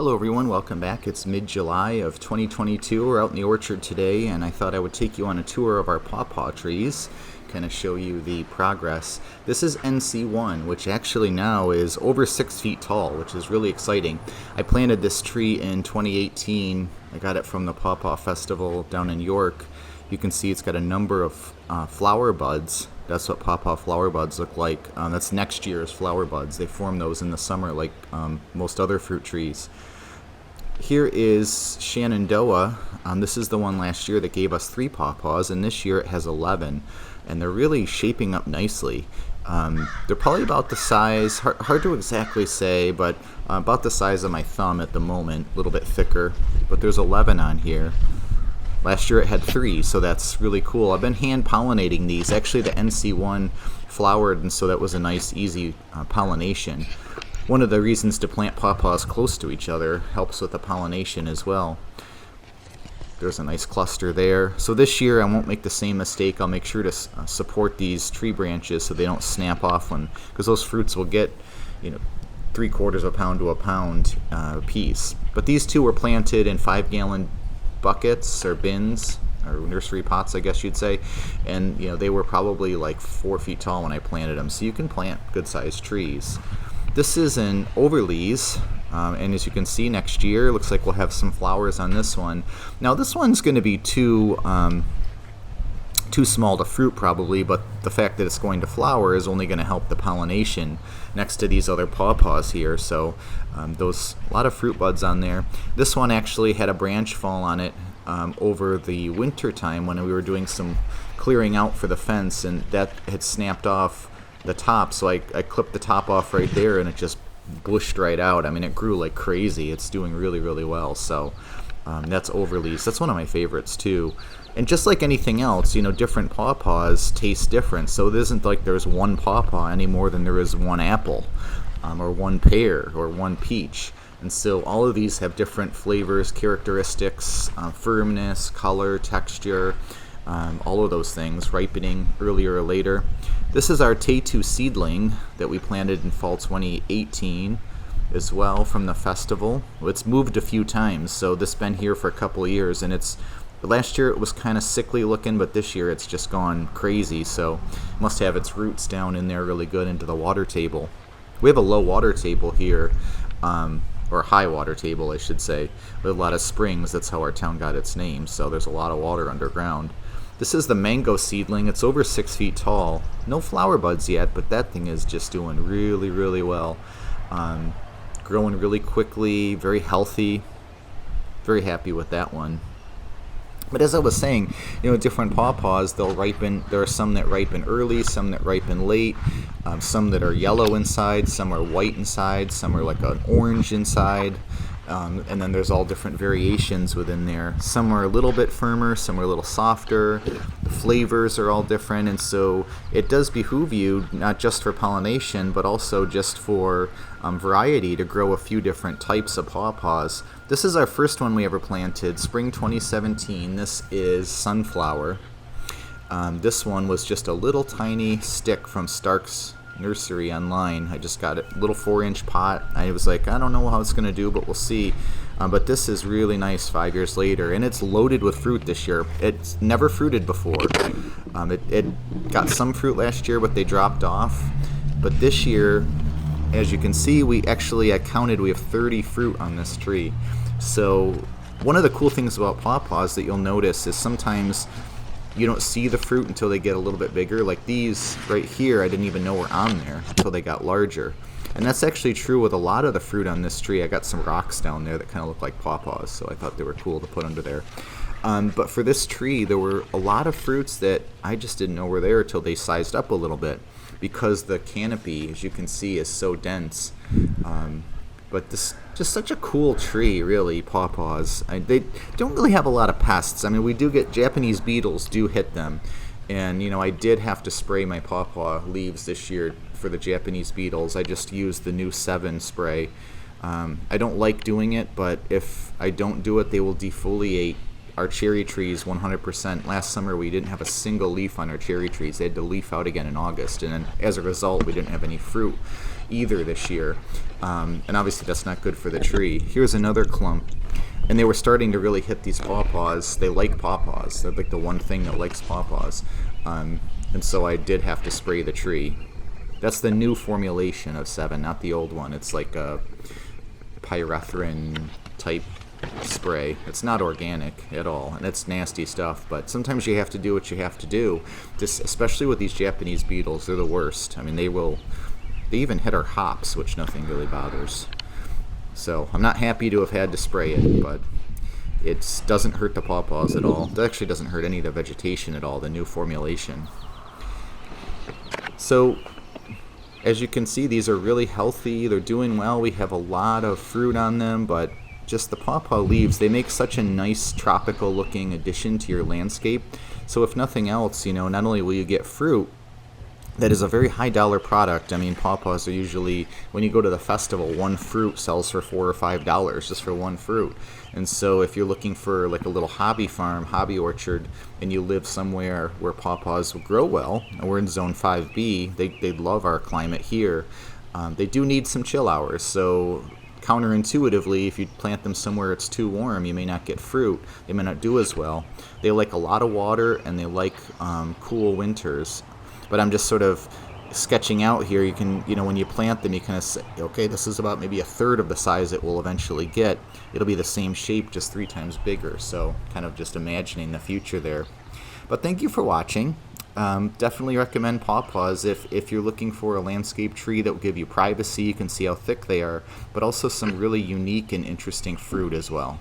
Hello everyone, welcome back. It's mid-July of 2022. We're out in the orchard today and I thought I would take you on a tour of our pawpaw trees, kind of show you the progress. This is NC1, which actually now is over 6 feet tall, which is really exciting. I planted this tree in 2018. I got it from the Pawpaw Festival down in York. You can see it's got a number of flower buds. That's what pawpaw flower buds look like. That's next year's flower buds. They form those in the summer like most other fruit trees. Here is Shenandoah. This is the one last year that gave us 3 pawpaws, and this year it has 11. And they're really shaping up nicely. They're probably about the size, hard to exactly say, but about the size of my thumb at the moment, a little bit thicker. But there's 11 on here. Last year it had 3, so that's really cool. I've been hand pollinating these. Actually, the NC1 flowered, and so that was a nice, easy pollination. One of the reasons to plant pawpaws close to each other helps with the pollination as well. There's a nice cluster there. So this year I won't make the same mistake. I'll make sure to support these tree branches so they don't snap off because those fruits will get, 3/4 pound to a pound a piece. But these 2 were planted in 5-gallon buckets or bins or nursery pots, I guess you'd say, and they were probably like 4 feet tall when I planted them, so you can plant good-sized trees. This is an overlease, and as you can see, next year looks like we'll have some flowers on this one. Now this one's going to be too small to fruit probably, but the fact that it's going to flower is only going to help the pollination next to these other pawpaws here. So a lot of fruit buds on there. This one actually had a branch fall on it over the winter time when we were doing some clearing out for the fence, and that had snapped off the top, so I clipped the top off right there and it just bushed right out. I mean, it grew like crazy. It's doing really, really well. So that's overlease. That's one of my favorites too. And just like anything else, different pawpaws taste different. So it isn't like there's one pawpaw any more than there is one apple, or one pear, or one peach. And so all of these have different flavors, characteristics, firmness, color, texture, all of those things, ripening earlier or later. This is our T2 seedling that we planted in fall 2018 as well from the festival. It's moved a few times, so this has been here for a couple of years, and last year it was kind of sickly looking, but this year it's just gone crazy, so it must have its roots down in there really good into the water table. We have a low water table here, or high water table I should say, with a lot of springs. That's how our town got its name, so there's a lot of water underground. This is the mango seedling. It's over 6 feet tall. No flower buds yet, but that thing is just doing really, really well. Growing really quickly, very healthy. Very happy with that one. But as I was saying, different pawpaws, they'll ripen. There are some that ripen early, some that ripen late, some that are yellow inside, some are white inside, some are like an orange inside. And then there's all different variations within there. Some are a little bit firmer, some are a little softer. The flavors are all different, and so it does behoove you, not just for pollination, but also just for variety, to grow a few different types of pawpaws. This is our first one we ever planted, spring 2017. This is sunflower. This one was just a little tiny stick from Stark's nursery online. I just got a little 4-inch pot. I was like, I don't know how it's going to do, but we'll see. But this is really nice 5 years later, and it's loaded with fruit this year. It's never fruited before. It got some fruit last year, but they dropped off. But this year, as you can see, I counted, we have 30 fruit on this tree. So one of the cool things about pawpaws that you'll notice is sometimes you don't see the fruit until they get a little bit bigger. Like these right here, I didn't even know were on there until they got larger. And that's actually true with a lot of the fruit on this tree. I got some rocks down there that kind of look like pawpaws, so I thought they were cool to put under there. But for this tree, there were a lot of fruits that I just didn't know were there until they sized up a little bit, because the canopy, as you can see, is so dense. But this just such a cool tree, really, pawpaws. They don't really have a lot of pests. I mean, we do get Japanese beetles do hit them. And, I did have to spray my pawpaw leaves this year for the Japanese beetles. I just used the new 7 spray. I don't like doing it, but if I don't do it, they will defoliate our cherry trees 100%. Last summer we didn't have a single leaf on our cherry trees. They had to leaf out again in August, and then as a result we didn't have any fruit. either this year. And obviously that's not good for the tree. Here's another clump. And they were starting to really hit these pawpaws. They like pawpaws. They're like the one thing that likes pawpaws. And so I did have to spray the tree. That's the new formulation of 7, not the old one. It's like a pyrethrin type spray. It's not organic at all, and it's nasty stuff, but sometimes you have to do what you have to do. Especially with these Japanese beetles, they're the worst. I mean, they even hit our hops, which nothing really bothers. So I'm not happy to have had to spray it, but it doesn't hurt the pawpaws at all. It actually doesn't hurt any of the vegetation at all, the new formulation. So as you can see, these are really healthy. They're doing well. We have a lot of fruit on them, but just the pawpaw leaves, they make such a nice tropical looking addition to your landscape. So if nothing else, not only will you get fruit, that is a very high dollar product. I mean, pawpaws are usually, when you go to the festival, one fruit sells for $4 or $5 just for one fruit. And so if you're looking for like a little hobby farm, hobby orchard, and you live somewhere where pawpaws will grow well, and we're in zone 5B, they love our climate here. They do need some chill hours, so counterintuitively, if you plant them somewhere it's too warm, you may not get fruit. They may not do as well. They like a lot of water, and they like cool winters. But I'm just sort of sketching out here. You can, when you plant them, you kind of say, okay, this is about maybe a third of the size it will eventually get. It'll be the same shape, just 3 times bigger. So kind of just imagining the future there. But thank you for watching. Definitely recommend pawpaws if you're looking for a landscape tree that will give you privacy. You can see how thick they are, but also some really unique and interesting fruit as well.